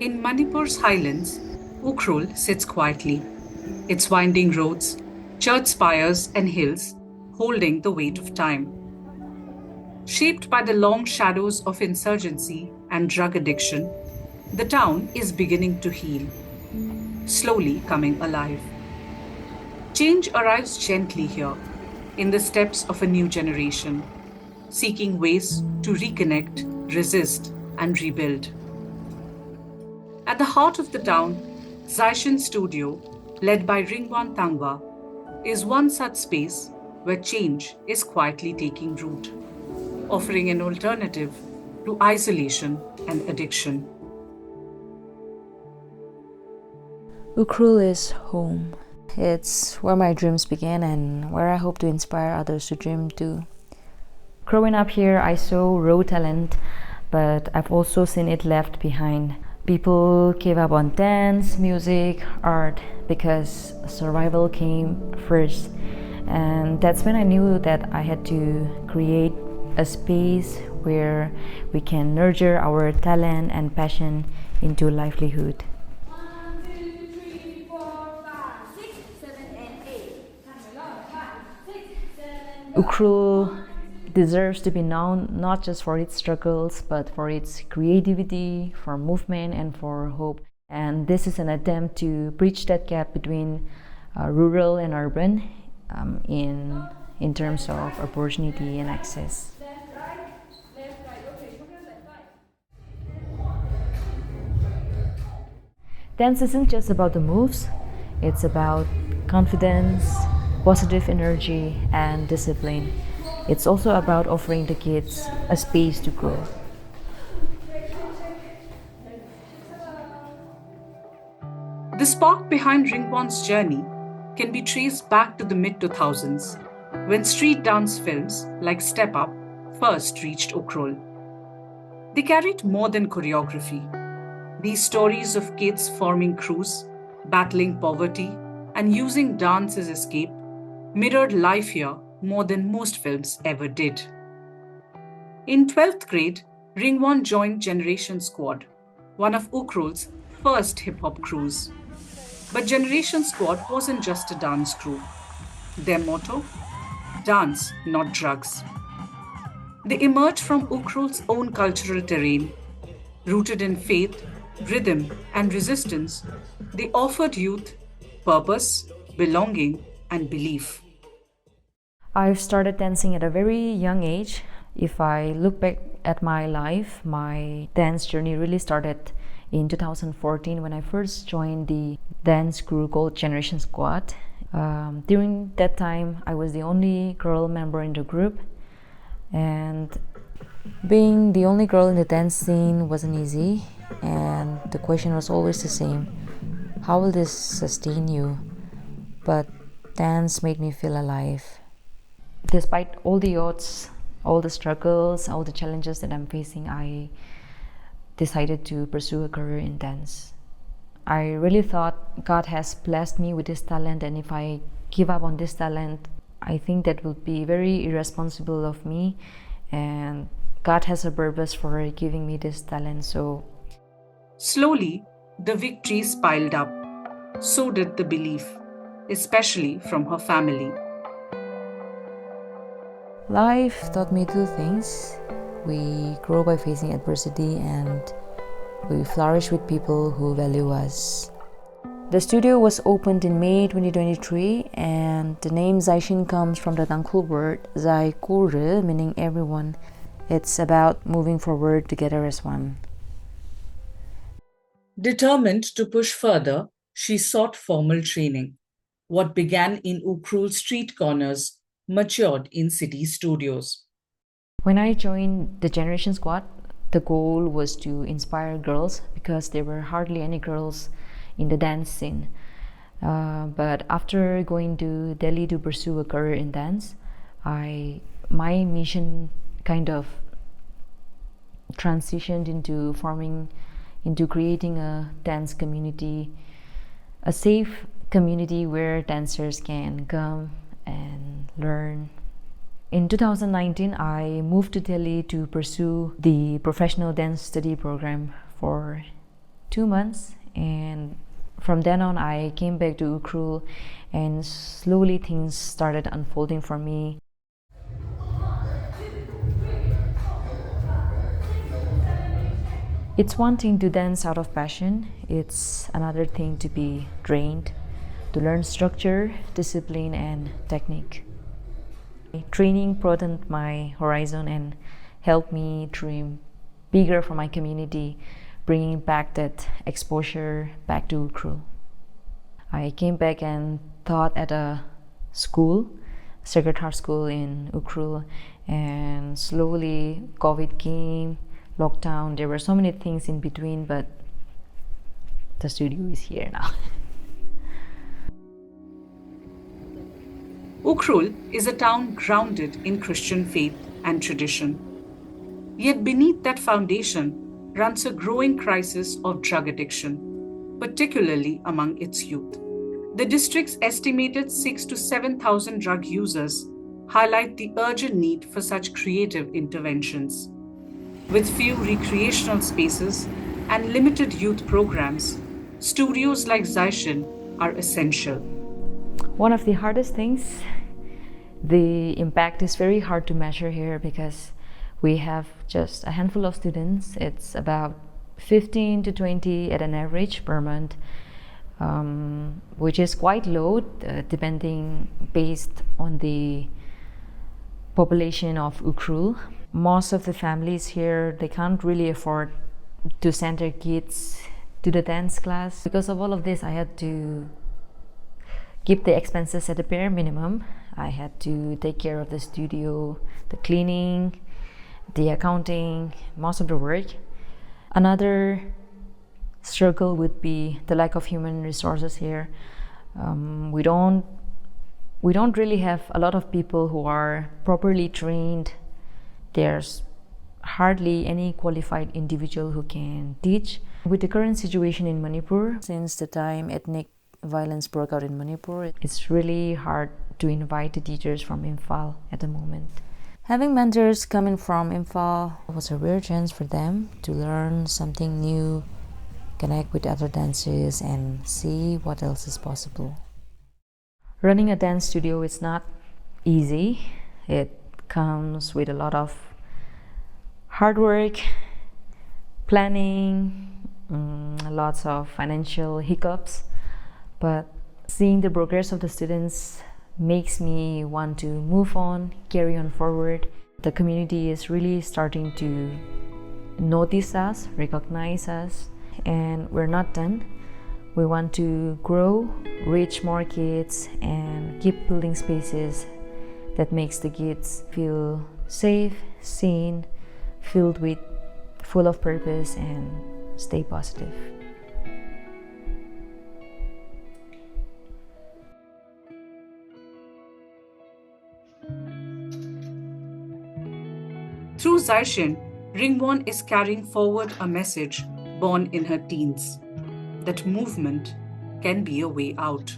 In Manipur's highlands, Ukhrul sits quietly, its winding roads, church spires, and hills holding the weight of time. Shaped by the long shadows of insurgency and drug addiction, the town is beginning to heal, slowly coming alive. Change arrives gently here, in the steps of a new generation, seeking ways to reconnect, resist, and rebuild. At the heart of the town, Zaishin Studio, led by Ringwan Tangwa, is one such space where change is quietly taking root, offering an alternative to isolation and addiction. Ukhrul is home. It's where my dreams began and where I hope to inspire others to dream too. Growing up here, I saw raw talent, but I've also seen it left behind. People gave up on dance, music, art because survival came first. And that's when I knew that I had to create a space where we can nurture our talent and passion into livelihood. Ukhrul deserves to be known not just for its struggles, but for its creativity, for movement, and for hope. And this is an attempt to bridge that gap between rural and urban in terms of opportunity and access. Dance isn't just about the moves, it's about confidence, positive energy, and discipline. It's also about offering the kids a space to grow. The spark behind Ringwon's journey can be traced back to the mid 2000s, when street dance films like Step Up first reached Ukhrul. They carried more than choreography. These stories of kids forming crews, battling poverty, and using dance as escape mirrored life here more than most films ever did. In 12th grade, Ringwon joined Generation Squad, one of Ukhrul's first hip hop crews. But Generation Squad wasn't just a dance crew. Their motto? Dance, not drugs. They emerged from Ukhrul's own cultural terrain. Rooted in faith, rhythm, and resistance, they offered youth purpose, belonging, and belief. I've started dancing at a very young age. If I look back at my life, my dance journey really started in 2014 when I first joined the dance crew called Generation Squad. During that time, I was the only girl member in the group, and being the only girl in the dance scene wasn't easy, and the question was always the same: how will this sustain you? But dance made me feel alive. Despite all the odds, all the struggles, all the challenges that I'm facing, I decided to pursue a career in dance. I really thought God has blessed me with this talent, and if I give up on this talent, I think that would be very irresponsible of me, and God has a purpose for giving me this talent. So Slowly, the victories piled up. So did the belief, especially from her family. life taught me two things. We grow by facing adversity, and we flourish with people who value us. The studio was opened in May 2023, and the name Zaishin comes from the Tangkhul word Zai Kuru, meaning everyone. It's about moving forward together as one. Determined to push further, she sought formal training. What began in Ukhrul street corners matured in city studios. When I joined the Generation Squad, the goal was to inspire girls because there were hardly any girls in the dance scene. But after going to Delhi to pursue a career in dance, my mission kind of transitioned into creating a dance community, a safe community where dancers can come and learn. In 2019, I moved to Delhi to pursue the professional dance study program for 2 months, and from then on I came back to Ukhrul, and slowly things started unfolding for me. It's one thing to dance out of passion, it's another thing to be trained, to learn structure, discipline, and technique. Training broadened my horizon and helped me dream bigger for my community, bringing back that exposure back to Ukhrul. I came back and taught at a school, Sacred Heart School in Ukhrul, and slowly COVID came, lockdown, there were so many things in between, but the studio is here now. Ukhrul is a town grounded in Christian faith and tradition. Yet beneath that foundation runs a growing crisis of drug addiction, particularly among its youth. The district's estimated 6 to 7,000 drug users highlight the urgent need for such creative interventions. With few recreational spaces and limited youth programs, studios like Zaishin are essential. One of the hardest things, the impact is very hard to measure here because we have just a handful of students. It's about 15 to 20 at an average per month, which is quite low, depending based on the population of Ukhrul. Most of the families here, they can't really afford to send their kids to the dance class. Because of all of this, I had to keep the expenses at a bare minimum. I had to take care of the studio, the cleaning, the accounting, most of the work. Another struggle would be the lack of human resources here. We don't really have a lot of people who are properly trained. There's hardly any qualified individual who can teach. With the current situation in Manipur, since the time ethnic violence broke out in Manipur, it's really hard to invite the teachers from Imphal at the moment. Having mentors coming from Imphal was a rare chance for them to learn something new, connect with other dancers, and see what else is possible. Running a dance studio is not easy. It comes with a lot of hard work, planning, lots of financial hiccups, but seeing the progress of the students makes me want to move on, carry on forward. The community is really starting to notice us, recognize us, and we're not done. We want to grow, reach more kids, and keep building spaces that makes the kids feel safe, seen, full of purpose, and stay positive. Through Zaishin, Ringwon is carrying forward a message born in her teens that movement can be a way out.